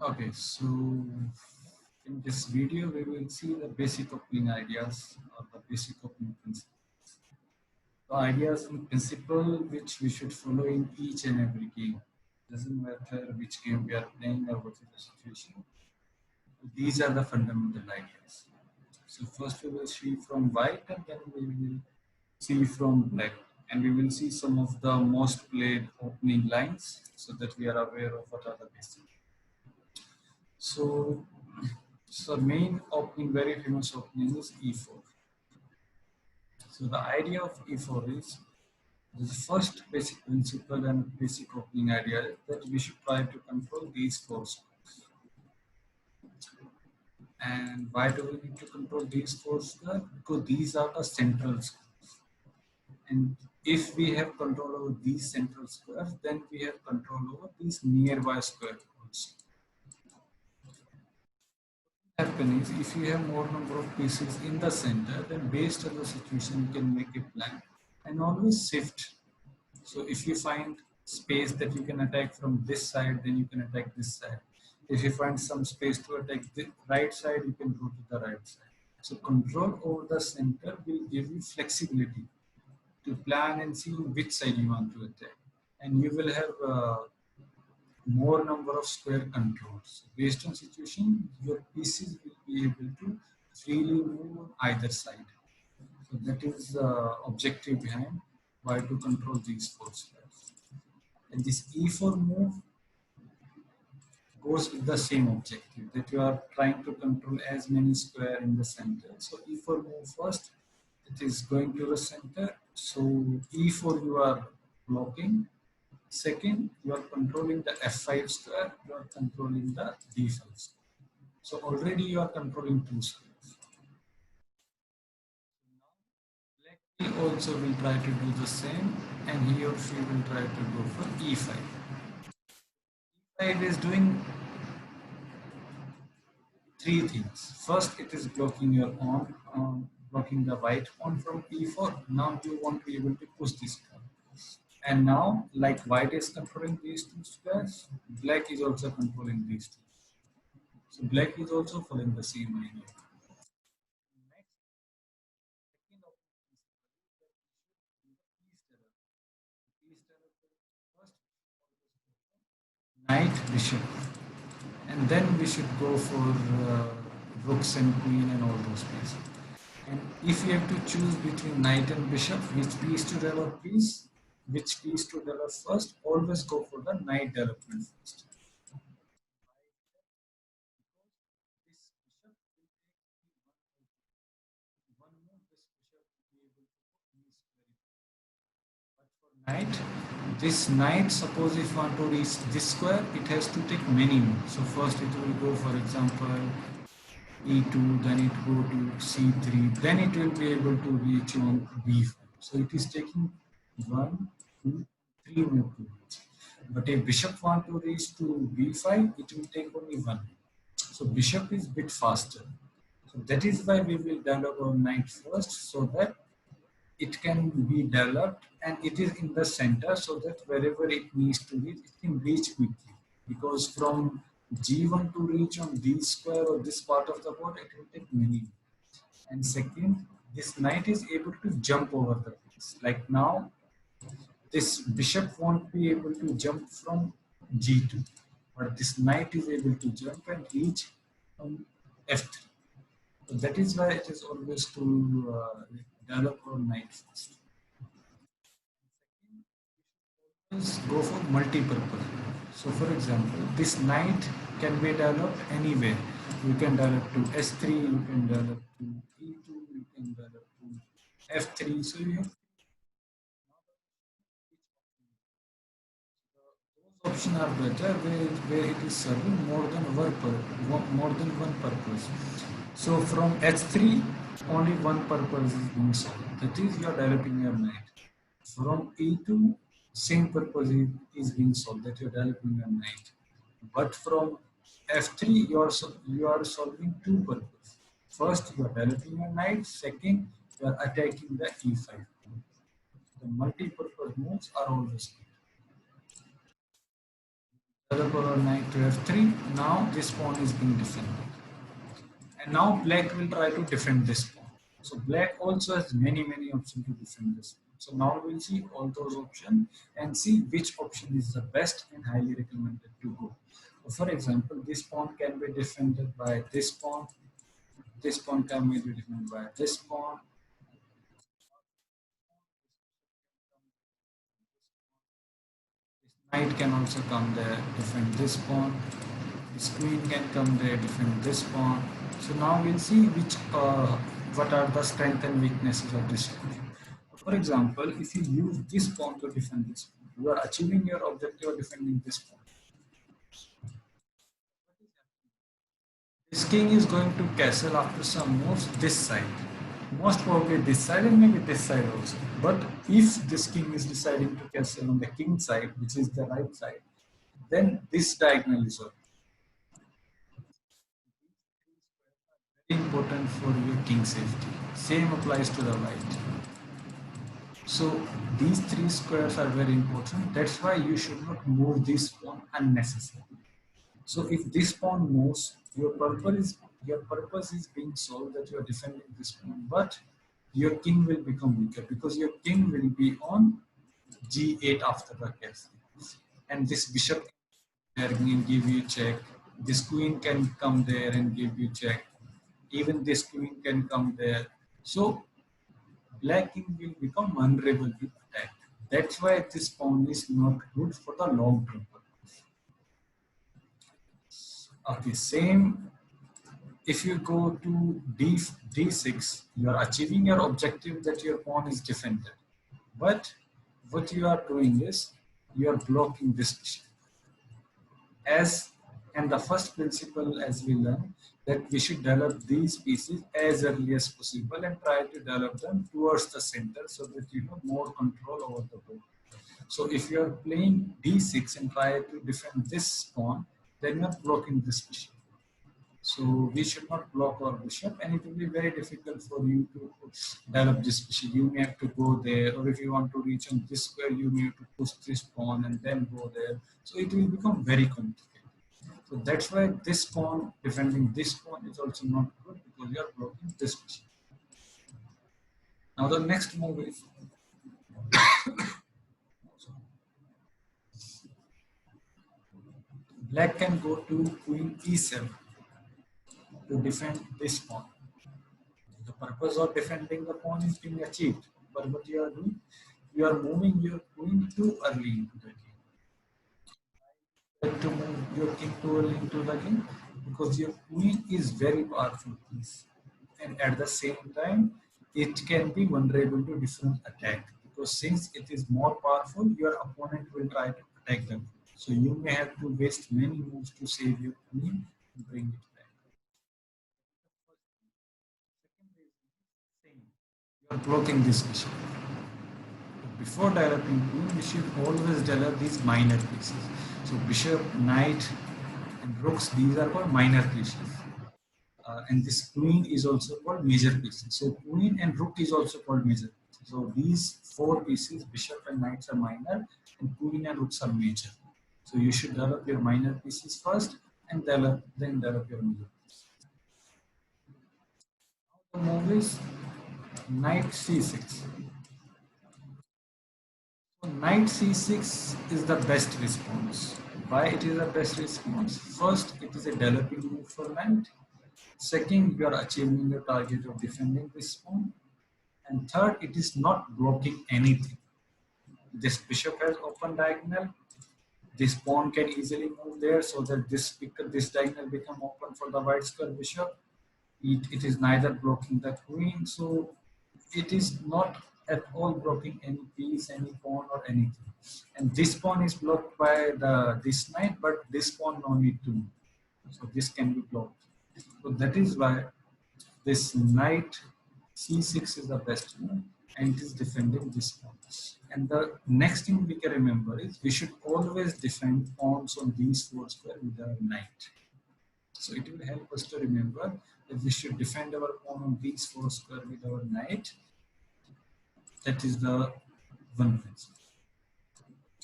Okay, so in this video, we will see the basic opening ideas or the basic opening principle. The ideas and principle which we should follow in each and every game. Doesn't matter which game we are playing or what is the situation. These are the fundamental ideas. So first we will see from white and then we will see from black. And we will see some of the most played opening lines so that we are aware of what are the basic. So, so main opening, very famous opening is E4. So the idea of E4 is the first basic principle and basic opening idea is that we should try to control these four squares. And why do we need to control these four squares? Because these are the central squares. And if we have control over these central squares, then we have control over these nearby squares also. Happen is if you have more number of pieces in the center, then based on the situation you can make a plan and always shift. So if you find space that you can attack from this side, then you can attack this side. If you find some space to attack the right side, you can go to the right side. So control over the center will give you flexibility to plan and see which side you want to attack. And you will have more number of square controls. Based on situation, your pieces will be able to freely move on either side. So that is the objective behind why to control these four squares. And this E4 move goes with the same objective that you are trying to control as many square in the center. So E4 move first, it is going to the center. So E4 you are blocking. Second, you are controlling the F5 square, you are controlling the D5 square. So already you are controlling two squares. Black he also will try to do the same and he or she will try to go for E5. E5 is doing three things. First, it is blocking your pawn, blocking the white pawn from E4. Now you want to be able to push this pawn. And now, like white is controlling these two squares, black is also controlling these two. So black is also following the same idea. Next, second option is that we should do the piece terror. First, knight bishop, and then we should go for rooks and queen and all those pieces. And if you have to choose between knight and bishop, which piece to develop piece, which piece to develop first, always go for the knight development first. This bishop will take one move, this bishop will be able to put these very. But for knight, this knight, suppose if you want to reach this square, it has to take many moves. So first it will go, for example, E2, then it go to C3, then it will be able to reach on B5. So it is taking 1, 2, 3 more to reach. But if bishop want to reach to B5, it will take only 1. So bishop is bit faster. So that is why we will develop our knight first, so that it can be developed and it is in the center, so that wherever it needs to reach, it can reach quickly. Because from G1 to reach on D square or this part of the board, it will take many. And second, this knight is able to jump over the piece. Like now, this bishop won't be able to jump from G2, but this knight is able to jump and reach on F3. So that is why it is always to develop our knight first. Is go for multi-purpose. So for example, this knight can be developed anywhere. You can develop to S3, you can develop to E2, you can develop to F3. So you have those options are better where it is serving more than one purpose. So from H3, only one purpose is being solved. That is, you are developing your knight. From E2, same purpose is being solved. That you are developing your knight. But from F3, you are solving two purposes. First, you are developing a knight. Second, you are attacking the E5. The multi-purpose moves are always good. Other color knight to f3. Now this pawn is being defended. And now black will try to defend this pawn. So black also has many options to defend this pawn. So now we'll see all those options and see which option is the best and highly recommended to go. So for example, this pawn can be defended by this pawn. This pawn can be defended by this pawn. This knight can also come there, defend this pawn. This queen can come there, defend this pawn. So now we'll see what are the strengths and weaknesses of this pawn. For example, if you use this pawn to defend this pawn, you are achieving your objective of defending this pawn. This king is going to castle after some moves this side. Most probably this side and maybe this side also. But if this king is deciding to castle on the king side, which is the right side, then this diagonal is open. Very important for your king safety. Same applies to the white. So these three squares are very important. That's why you should not move this pawn unnecessarily. So if this pawn moves, your purpose is being solved that you are defending this pawn, but your king will become weaker because your king will be on g8 after the castle, and this bishop can give you check. This queen can come there and give you check. Even this queen can come there. So black king will become vulnerable to attack. That's why this pawn is not good for the long term. Okay, same. If you go to d6, you are achieving your objective that your pawn is defended. But what you are doing is you are blocking this bishop. As and the first principle, as we learn, that we should develop these pieces as early as possible and try to develop them towards the center so that you have more control over the board. So if you are playing d6 and try to defend this pawn, then you are blocking this bishop. So we should not block our bishop, and it will be very difficult for you to develop this bishop. You may have to go there, or if you want to reach on this square, you may have to push this pawn and then go there. So it will become very complicated. So that's why this pawn, defending this pawn, is also not good because you are blocking this bishop. Now the next move is black can go to queen e7 to defend this pawn. The purpose of defending the pawn is being achieved. But what you are doing, you are moving your queen too early into the game. To move your king too early into the game because your queen is very powerful piece. And at the same time, it can be vulnerable to different attack because since it is more powerful, your opponent will try to attack them. So you may have to waste many moves to save your queen and bring it back. You are blocking this bishop. Before developing queen, we should always develop these minor pieces. So bishop, knight, and rooks, these are called minor pieces. And this queen is also called major pieces. So queen and rook is also called major pieces. So these four pieces, bishop and knights are minor, and queen and rooks are major. So you should develop your minor pieces first, and then develop your major pieces. Now the move is knight c6. So knight c6 is the best response. Why it is the best response? First, it is a developing move for knight. Second, you are achieving the target of defending this pawn. And third, it is not blocking anything. This bishop has open diagonal. This pawn can easily move there so that this diagonal become open for the white square bishop. It is neither blocking the queen, so it is not at all blocking any piece, any pawn or anything. And this pawn is blocked by this knight, but this pawn no need to move. So this can be blocked. So that is why this knight c6 is the best move, and it is defending this pawn. And the next thing we can remember is we should always defend pawns on these four squares with our knight. So it will help us to remember that we should defend our pawn on these four squares with our knight. That is the one principle.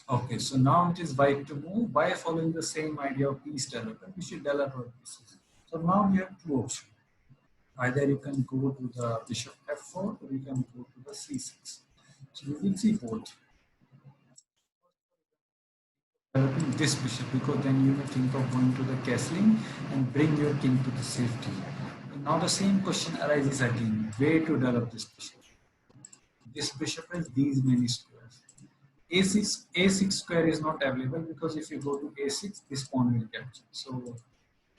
Okay, so now it is white to move. By following the same idea of piece developer, we should develop our pieces. So now we have two options. Either you can go to the bishop f4 or you can go to the c6. So we will see both. Developing this bishop, because then you may think of going to the castling and bring your king to the safety. Now the same question arises again. Where to develop this bishop? This bishop has these many squares. A6 square is not available because if you go to A6, this pawn will capture. So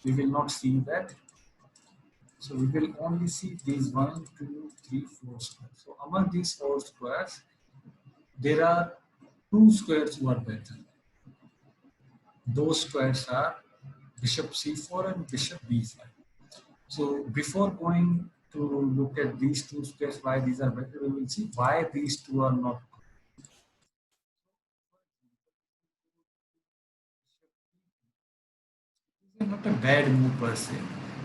we will not see that. So we will only see these 1, 2, 3, 4 squares. So among these 4 squares, there are 2 squares who are better. Those squares are bishop c4 and bishop b5. So before going to look at these 2 squares, why these are better, we will see why these 2 are not. It is not a bad move per se,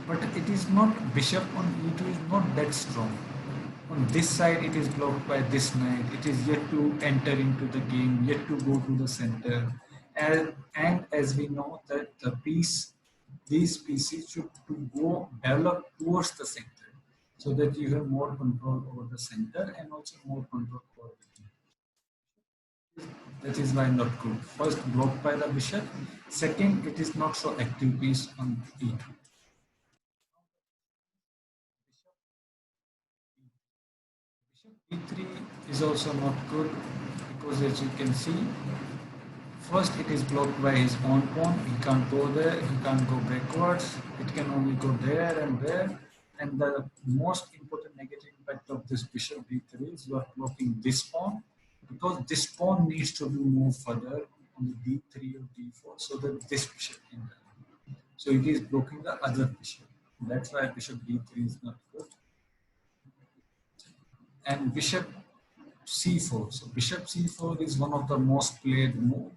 but it is not, bishop on e2 is not that strong. On this side, it is blocked by this knight. It is yet to enter into the game, yet to go to the center. And as we know that the piece, these pieces should to go develop towards the center, so that you have more control over the center and also more control over the game. That is why not good. First, blocked by the bishop. Second, it is not so active piece on e2. Bishop e3 is also not good because, as you can see, first it is blocked by his own pawn. He can't go there, he can't go backwards. It can only go there and there. And the most important negative impact of this bishop d3 is you are blocking this pawn, because this pawn needs to be moved further on the d3 or d4 so that this bishop can go. So it is blocking the other bishop. That's why bishop d3 is not good. And bishop c4. So bishop c4 is one of the most played move,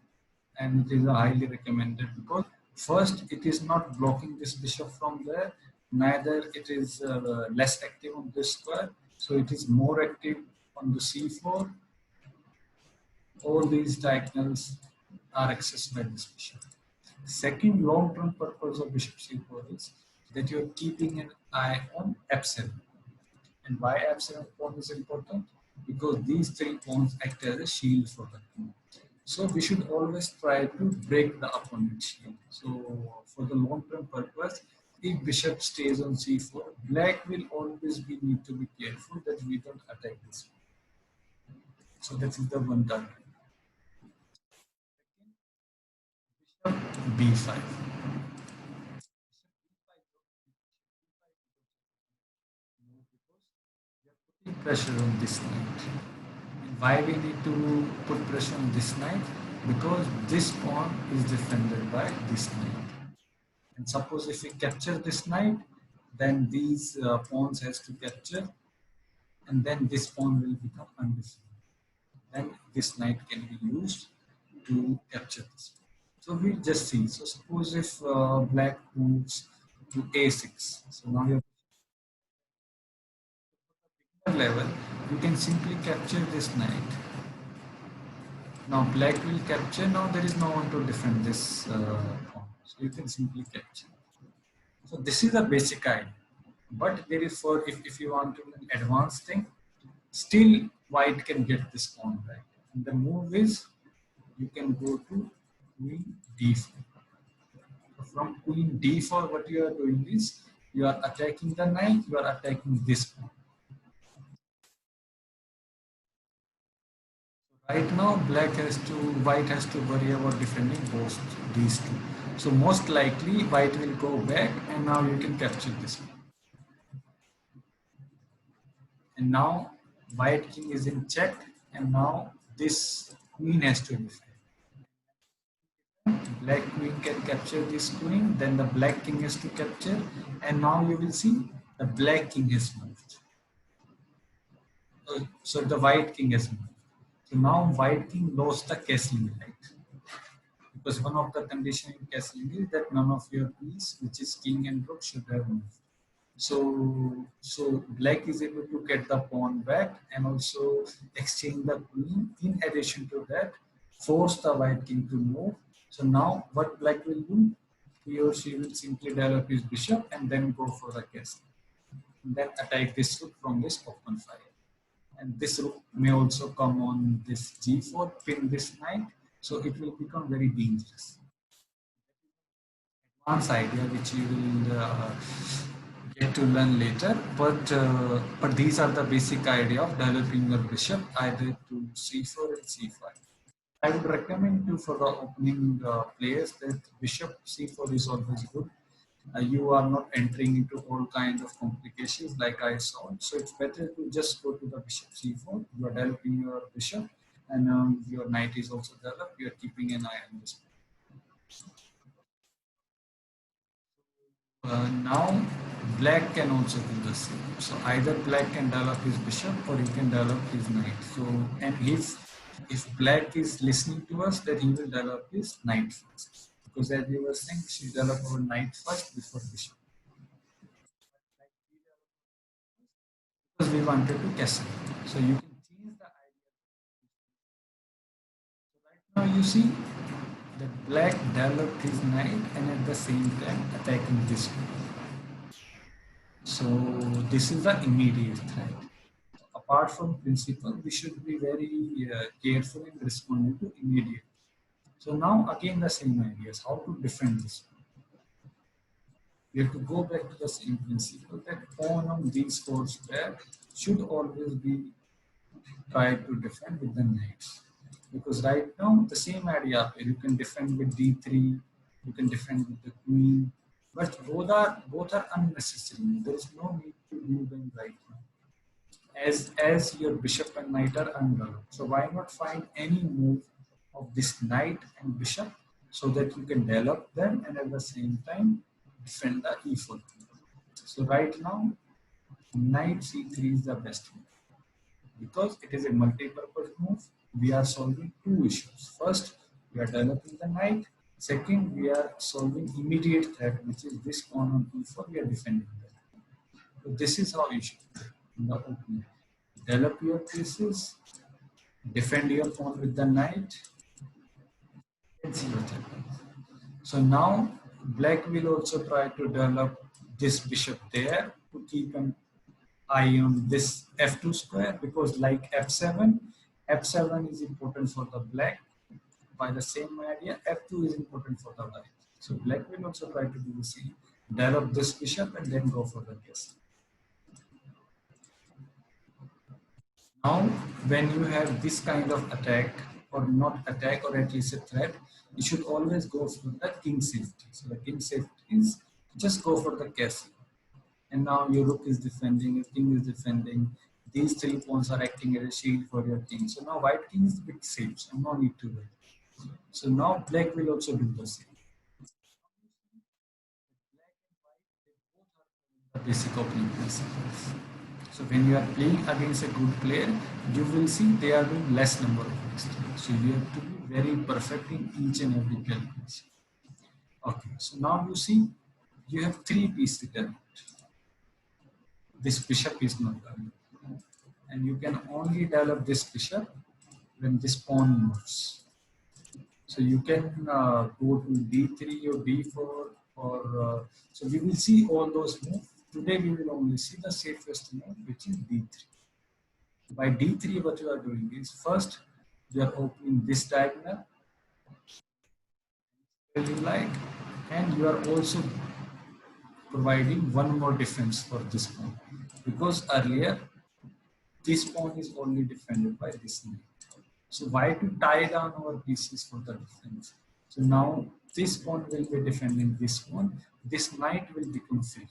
and it is highly recommended because first it is not blocking this bishop from there, neither it is less active on this square, so it is more active on the c4. All these diagonals are accessed by this bishop. Second long-term purpose of bishop c4 is that you are keeping an eye on f7. And why f7 pawn is important? Because these 3 pawns act as a shield for the king. So we should always try to break the opponent's shield. So for the long-term purpose, if bishop stays on c4, black will always be need to be careful that we don't attack this. So that is the one target. Bishop b5. Putting pressure on this knight. Why we need to put pressure on this knight? Because this pawn is defended by this knight. And suppose if we capture this knight, then these pawns has to capture, and then this pawn will become undefended. Then this knight can be used to capture this. So we'll just see. So suppose if black moves to a6. So now you're level, you can simply capture this knight. Now black will capture. Now there is no one to defend this pawn. So you can simply capture. So this is a basic idea. But there is, for if you want to do an advanced thing, still white can get this pawn back. And the move is you can go to queen d4. So from queen d4, what you are doing is you are attacking the knight, you are attacking this pawn. Right now, white has to worry about defending both these two. So most likely, white will go back, and now you can capture this one. And now, white king is in check, and now this queen has to defend. Black queen can capture this queen, then the black king has to capture, and now you will see the black king has moved. So the white king has moved. So now white king lost the castling right. Because one of the conditions in castling is that none of your piece, which is king and rook, should have moved. So black is able to get the pawn back and also exchange the queen. In addition to that, force the white king to move. So now what black will do? He or she will simply develop his bishop and then go for the castle. And then attack this rook from this open file. And this rook may also come on this g4, pin this knight. So it will become very dangerous. Advanced idea which you will get to learn later, but these are the basic idea of developing your bishop either to c4 and c5. I would recommend you for the opening players that bishop c4 is always good. You are not entering into all kinds of complications like I saw. So it's better to just go to the bishop c4. You are developing your bishop, and your knight is also developed. You are keeping an eye on this. Now black can also do the same. So either black can develop his bishop or he can develop his knight. So and if black is listening to us, then he will develop his knight first. Because as we were saying, she develop our knight first before bishop. Because we wanted to castle. So you can change the idea. So right now you see that black developed his knight and at the same time attacking this one. So this is the immediate threat. Apart from principle, we should be very careful in responding to immediate. So now again the same ideas, how to defend this. We have to go back to the same principle that pawn on these four square should always be tried to defend with the knights. Because right now the same idea, you can defend with d3, you can defend with the queen, but both are unnecessary. There is no need to do them right now. As your bishop and knight are undeveloped. So why not find any move of this knight and bishop so that you can develop them and at the same time defend the e4. So right now, knight c3 is the best move because it is a multi-purpose move. We are solving two issues. First, we are developing the knight. Second, we are solving immediate threat, which is this pawn on e4. We are defending that. So this is how you should do in the opening. Develop your pieces, defend your pawn with the knight, and see what happens. So now black will also try to develop this bishop there to keep an eye on this f2 square because like f7 is important for the black. By the same idea, f2 is important for the white. So black will also try to do the same, develop this bishop and then go for the castle. Now, when you have this kind of attack, or not attack, or at least a threat, you should always go for the king safety. So the king safety is just go for the castle. And now your rook is defending, your king is defending. These three pawns are acting as a shield for your king. So now white king is a bit safe, so no need to wait. So now black will also do the same. The basic opening principles. So when you are playing against a good player, you will see they are doing less number of mistakes. So you have to be very perfect in each and every calculation. Okay, so now you see you have three pieces developed. This bishop is not developed. And you can only develop this bishop when this pawn moves. So you can go to d3 or d4 or so we will see all those moves. Today we will only see the safest move, which is d3. By d3, what you are doing is first you are opening this diagonal where you like, and you are also providing one more defense for this pawn because earlier this pawn is only defended by this knight. So why to tie down our pieces for the defense? So now this pawn will be defending this pawn. This knight will become free.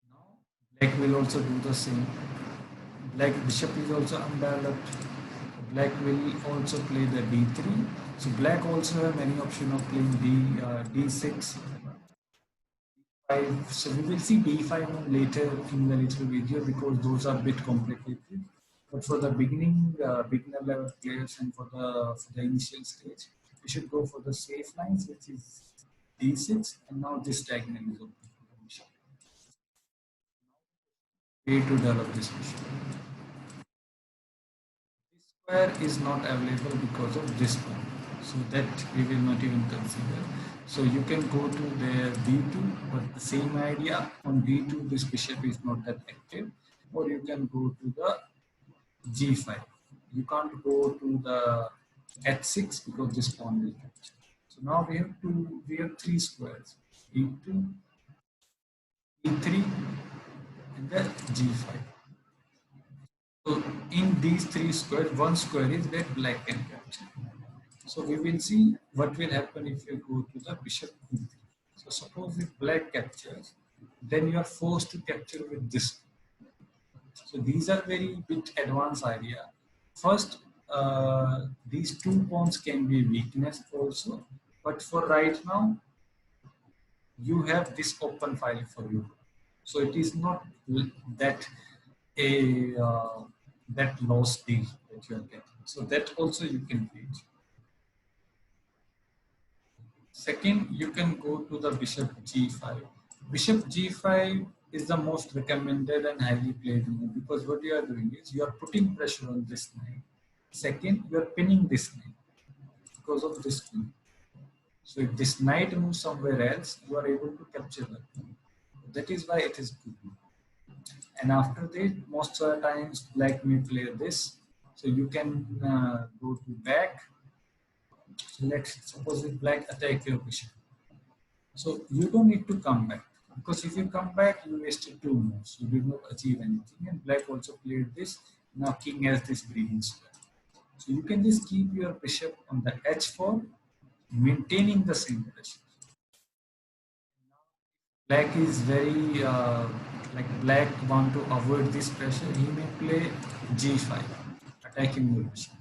Now black will also do the same. Black bishop is also undeveloped. Black will also play the d3. So black also have many options of playing d6. So we will see d5 later in the little video because those are a bit complicated. But for the beginner level players and for the initial stage, we should go for the safe lines, which is d6, and now this diagonal is open. way to develop this bishop. This square is not available because of this one, so that we will not even consider. So you can go to the d2, but the same idea on d2 this bishop is not that active, or you can go to the g5. You can't go to the h6 because this pawn will capture. So now we have three squares: d2, d3, and the g5. So in these three squares, one square is where black can capture. So we will see what will happen if you go to the bishop e3. So suppose if black captures, then you are forced to capture with this. So these are very bit advanced idea. First, these two pawns can be weakness also, but for right now, you have this open file for you. So it is not that a that loss deal that you are getting. So that also you can reach. Second, you can go to the bishop g5. Bishop g5 is the most recommended and highly played move, because what you are doing is you are putting pressure on this knight. Second, you are pinning this knight because of this queen. So if this knight moves somewhere else, you are able to capture that. That is why it is good. And after that, most of the times black may play this. So you can go to back. So let's suppose if black attack your bishop. So you don't need to come back, because if you come back, you wasted two moves. You did not achieve anything. And black also played this. Now king has this breathing square. So you can just keep your bishop on the h4, maintaining the same pressure. Black is very like black want to avoid this pressure. He may play g5, attacking your bishop.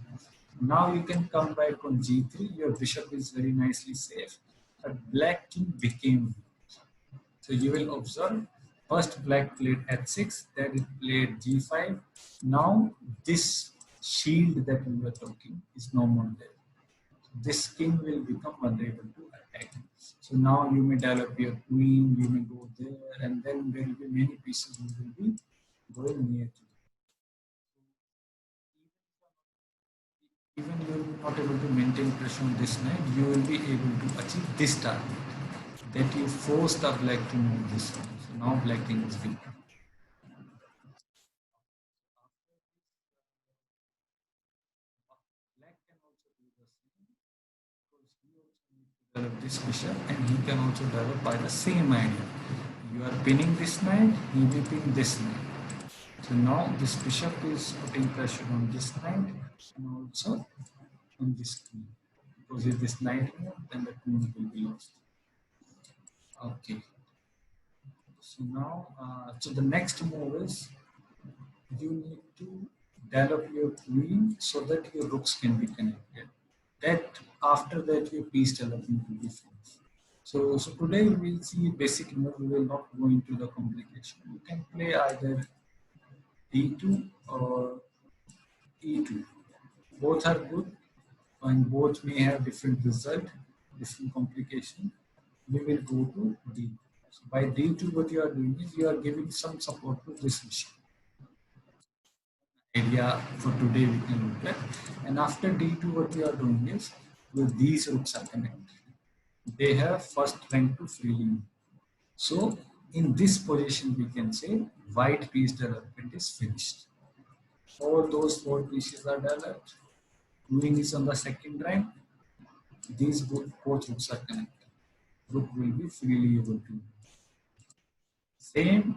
Now you can come back on g3. Your bishop is very nicely safe. But black king became. So you will observe. First black played h6, then it played g5. Now this shield that we were talking is no more there. This king will become vulnerable to attack. So now you may develop your queen, you may go there, and then there will be many pieces you will be going near to. Even you are not able to maintain pressure on this knight, you will be able to achieve this target. That you force the black to move this one. So now black king is weak. Black can also do the same, because he also needs to develop this bishop, and he can also develop by the same idea. You are pinning this knight, he will pin this knight. So now this bishop is putting pressure on this knight and also on this queen. Because if this knight moves, then the queen will be lost. Okay. So now, so the next move is you need to develop your queen so that your rooks can be connected. That after that your piece development will be finished. So today we will see basic move. We will not go into the complication. You can play either d2 or e2. Both are good, and both may have different result, different complication. We will go to D. So by D2, what you are doing is you are giving some support to this machine. Idea for today we can look at. And after D2, what you are doing is these roots are connected. They have first rank to freely move. So in this position, we can say white piece development is finished. All those four pieces are developed. Queen is on the second rank. These both roots are connected. Rook will be freely able to. Same,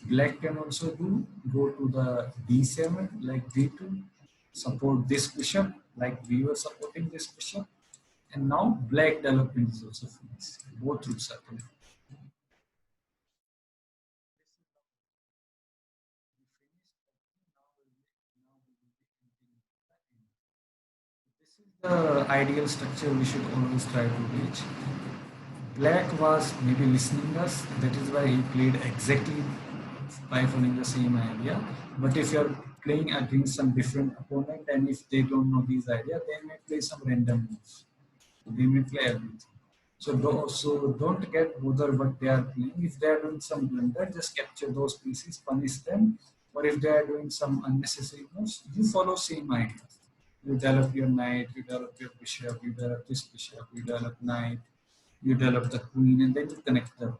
black can also do. Go to the d7 like d2. Support this bishop like we were supporting this bishop. And now black development is also finished. Both roots are connected. This is the ideal structure we should always try to reach. Black was maybe listening us, that is why he played exactly by following the same idea. But if you're playing against some different opponent, and if they don't know these ideas, they may play some random moves. They may play everything. So don't get bothered what they are playing. If they are doing some blunder, just capture those pieces, punish them. Or if they are doing some unnecessary moves, you follow same ideas. You develop your knight, you develop your bishop, you develop this bishop, you develop knight, you develop the queen, and then you connect them.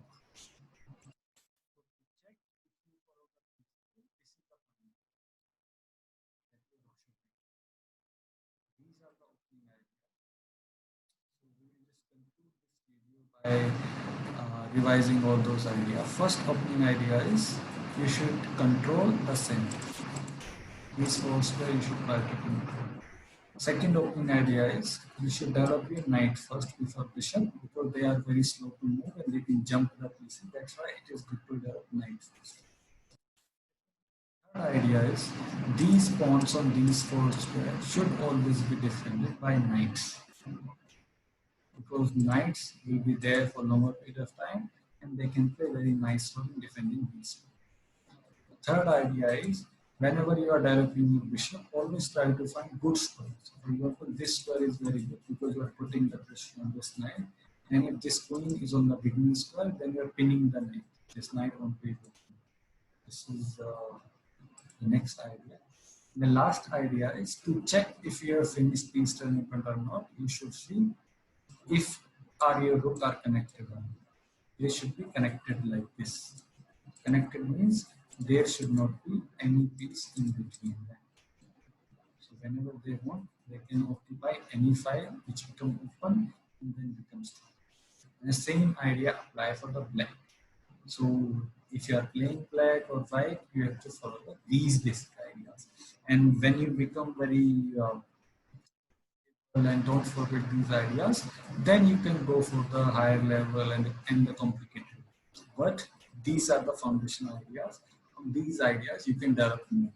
These are the opening ideas. So we will just conclude this video by revising all those ideas. First opening idea is you should control the center. These four square you should try to control. Second opening idea is you should develop your knight first before bishop because they are very slow to move and they can jump the pieces. That's why it is good to develop knight first. Third idea is these pawns on these four squares should always be defended by knights because knights will be there for longer period of time and they can play very nice role in defending these. Third idea is whenever you are developing your bishop, always try to find good squares. For example, this square is very good because you are putting the pressure on this knight. And if this queen is on the beginning square, then you are pinning the knight. This knight won't be good. This is the next idea. The last idea is to check if your finished piece turn point or not. You should see if your rook are connected or not. They should be connected like this. Connected means there should not be any piece in between them. So whenever they want, they can occupy any file which become open and then becomes strong. And the same idea apply for the black. So if you are playing black or white, you have to follow these basic ideas. And when you become very and don't forget these ideas, then you can go for the higher level and the complicated. But these are the foundational ideas. From these ideas, you can develop more.